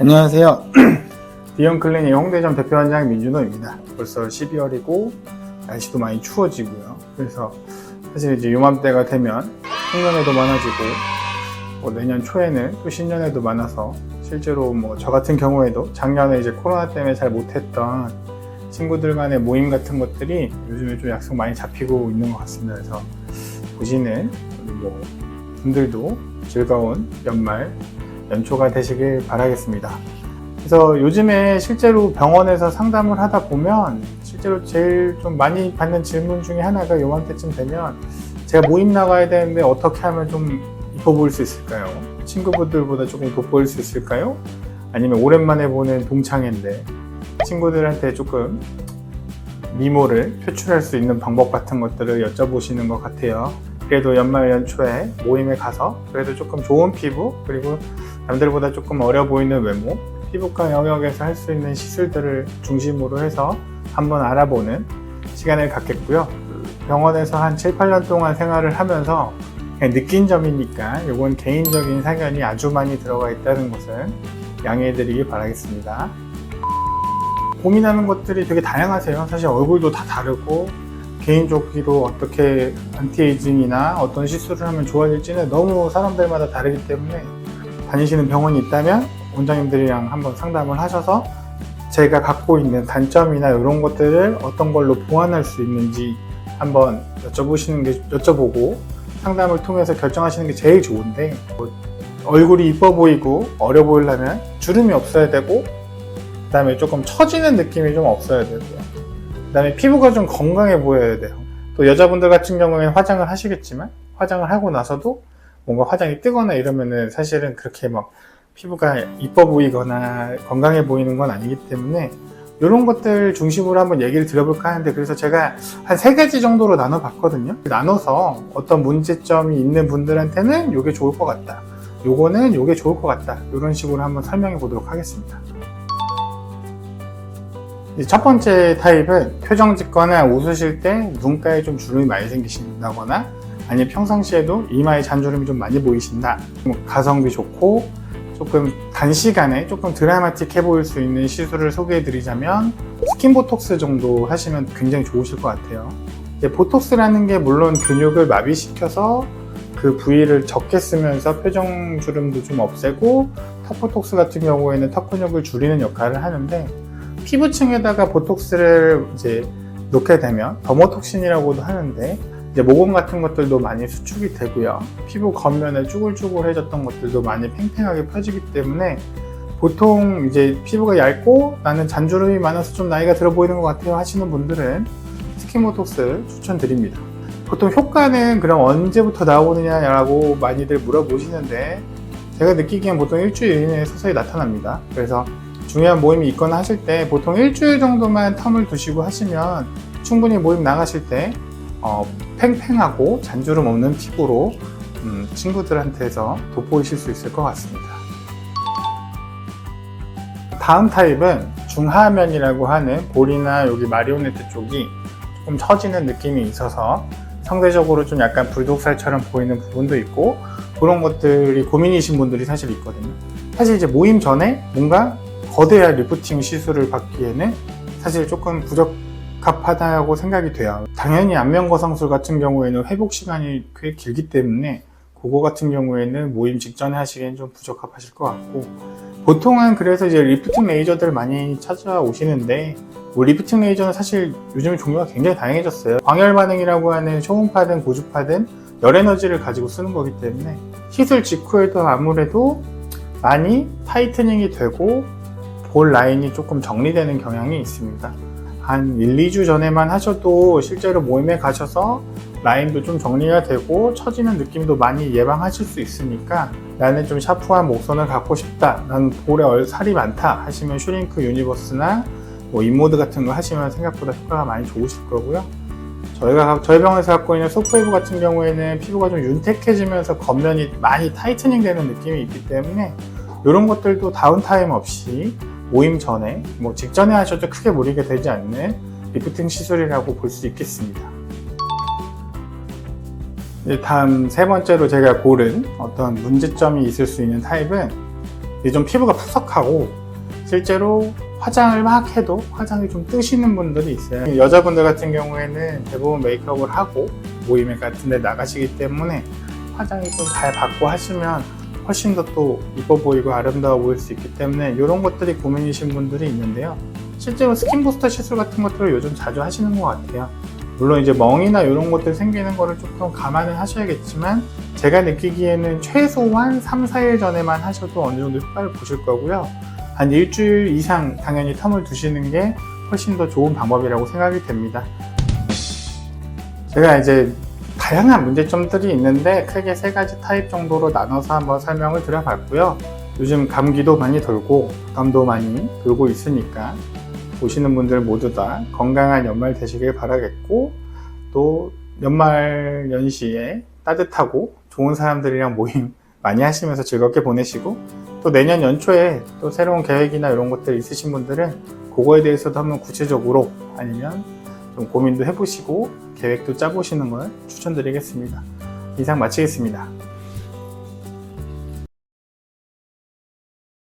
안녕하세요. 비욘클리닉 홍대점 대표원장 민준호입니다. 벌써 12월이고 날씨도 많이 추워지고요. 그래서 사실 이제 요맘때가 되면 홍련회도 많아지고 내년 초에는 또 신년회도 많아서 실제로 저 같은 경우에도 작년에 이제 코로나 때문에 잘 못했던 친구들 간의 모임 같은 것들이 요즘에 좀 약속 많이 잡히고 있는 것 같습니다. 그래서 보시는 분들도 즐거운 연말 연초가 되시길 바라겠습니다. 그래서 요즘에 실제로 병원에서 상담을 하다 보면 실제로 제일 좀 많이 받는 질문 중에 하나가 요맘때쯤 되면 제가 모임 나가야 되는데 어떻게 하면 좀 이뻐 보일 수 있을까요? 친구분들보다 조금 돋보일 수 있을까요? 아니면 오랜만에 보는 동창인데 친구들한테 조금 미모를 표출할 수 있는 방법 같은 것들을 여쭤보시는 것 같아요. 그래도 연말 연초에 모임에 가서 그래도 조금 좋은 피부, 그리고 남들보다 조금 어려 보이는 외모, 피부과 영역에서 할 수 있는 시술들을 중심으로 해서 한번 알아보는 시간을 갖겠고요. 병원에서 한 7, 8년 동안 생활을 하면서 그냥 느낀 점이니까 이건 개인적인 사견이 아주 많이 들어가 있다는 것을 양해해 드리길 바라겠습니다. 고민하는 것들이 되게 다양하세요. 사실 얼굴도 다 다르고 개인적으로 어떻게 안티에이징이나 어떤 시술을 하면 좋아질지는 너무 사람들마다 다르기 때문에 다니시는 병원이 있다면 원장님들이랑 한번 상담을 하셔서 제가 갖고 있는 단점이나 이런 것들을 어떤 걸로 보완할 수 있는지 한번 여쭤보고 상담을 통해서 결정하시는 게 제일 좋은데, 얼굴이 이뻐 보이고 어려 보이려면 주름이 없어야 되고, 그 다음에 조금 처지는 느낌이 좀 없어야 되고요. 그 다음에 피부가 좀 건강해 보여야 돼요. 또 여자분들 같은 경우에는 화장을 하시겠지만 화장을 하고 나서도 뭔가 화장이 뜨거나 이러면은 사실은 그렇게 피부가 이뻐 보이거나 건강해 보이는 건 아니기 때문에 이런 것들 중심으로 한번 얘기를 드려볼까 하는데, 그래서 제가 한 3가지 정도로 나눠봤거든요. 나눠서 어떤 문제점이 있는 분들한테는 이게 좋을 것 같다, 요거는 요게 좋을 것 같다, 이런 식으로 한번 설명해 보도록 하겠습니다. 첫 번째 타입은 표정 짓거나 웃으실 때 눈가에 좀 주름이 많이 생기신다거나 아니면 평상시에도 이마에 잔주름이 좀 많이 보이신다, 가성비 좋고 조금 단시간에 조금 드라마틱해 보일 수 있는 시술을 소개해 드리자면 스킨보톡스 정도 하시면 굉장히 좋으실 것 같아요. 보톡스라는 게 물론 근육을 마비시켜서 그 부위를 적게 쓰면서 표정 주름도 좀 없애고, 턱보톡스 같은 경우에는 턱 근육을 줄이는 역할을 하는데, 피부층에다가 보톡스를 이제 놓게 되면 더모톡신이라고도 하는데 모공 같은 것들도 많이 수축이 되고요. 피부 겉면에 쭈글쭈글해졌던 것들도 많이 팽팽하게 펴지기 때문에 보통 이제 피부가 얇고 나는 잔주름이 많아서 좀 나이가 들어 보이는 것 같아요 하시는 분들은 스킨보톡스 추천드립니다. 보통 효과는 그럼 언제부터 나오느냐라고 많이들 물어보시는데, 제가 느끼기엔 보통 일주일 이내에 서서히 나타납니다. 그래서 중요한 모임이 있거나 하실 때 보통 일주일 정도만 텀을 두시고 하시면 충분히 모임 나가실 때 팽팽하고 잔주름 없는 피부로 친구들한테서 돋보이실 수 있을 것 같습니다. 다음 타입은 중하면이라고 하는 볼이나 여기 마리오네트 쪽이 조금 처지는 느낌이 있어서 상대적으로 좀 약간 불독살처럼 보이는 부분도 있고, 그런 것들이 고민이신 분들이 사실 있거든요. 사실 이제 모임 전에 뭔가 거대한 리프팅 시술을 받기에는 사실 조금 부적합하다고 생각이 돼요. 당연히 안면거상술 같은 경우에는 회복 시간이 꽤 길기 때문에 그거 같은 경우에는 모임 직전에 하시기엔 좀 부적합하실 것 같고, 보통은 그래서 이제 리프팅 레이저들 많이 찾아오시는데, 리프팅 레이저는 사실 요즘 종류가 굉장히 다양해졌어요. 광열 반응이라고 하는 초음파든 고주파든 열 에너지를 가지고 쓰는 거기 때문에 시술 직후에도 아무래도 많이 타이트닝이 되고 볼 라인이 조금 정리되는 경향이 있습니다. 한 1, 2주 전에만 하셔도 실제로 모임에 가셔서 라인도 좀 정리가 되고 처지는 느낌도 많이 예방하실 수 있으니까, 나는 좀 샤프한 목선을 갖고 싶다, 난 볼에 살이 많다 하시면 슈링크 유니버스나 인모드 같은 거 하시면 생각보다 효과가 많이 좋으실 거고요. 저희 병원에서 갖고 있는 소프웨이브 같은 경우에는 피부가 좀 윤택해지면서 겉면이 많이 타이트닝 되는 느낌이 있기 때문에 이런 것들도 다운타임 없이 모임 전에 직전에 하셔도 크게 무리가 되지 않는 리프팅 시술이라고 볼 수 있겠습니다. 다음 세 번째로 제가 고른 어떤 문제점이 있을 수 있는 타입은 이게 좀 피부가 푸석하고 실제로 화장을 막 해도 화장이 좀 뜨시는 분들이 있어요. 여자분들 같은 경우에는 대부분 메이크업을 하고 모임 같은 데 나가시기 때문에 화장이 좀 잘 받고 하시면 훨씬 더 또 이뻐 보이고 아름다워 보일 수 있기 때문에 이런 것들이 고민이신 분들이 있는데요. 실제로 스킨 부스터 시술 같은 것들을 요즘 자주 하시는 것 같아요. 물론 이제 멍이나 이런 것들 생기는 거를 조금 감안을 하셔야겠지만 제가 느끼기에는 최소한 3, 4일 전에만 하셔도 어느 정도 효과를 보실 거고요. 한 일주일 이상 당연히 텀을 두시는 게 훨씬 더 좋은 방법이라고 생각이 됩니다. 제가 이제 다양한 문제점들이 있는데 크게 3가지 타입 정도로 나눠서 한번 설명을 드려봤고요. 요즘 감기도 많이 돌고 감도 많이 돌고 있으니까 보시는 분들 모두 다 건강한 연말 되시길 바라겠고, 또 연말 연시에 따뜻하고 좋은 사람들이랑 모임 많이 하시면서 즐겁게 보내시고, 또 내년 연초에 또 새로운 계획이나 이런 것들 있으신 분들은 그거에 대해서도 한번 구체적으로 아니면 좀 고민도 해보시고 계획도 짜보시는 걸 추천드리겠습니다. 이상 마치겠습니다.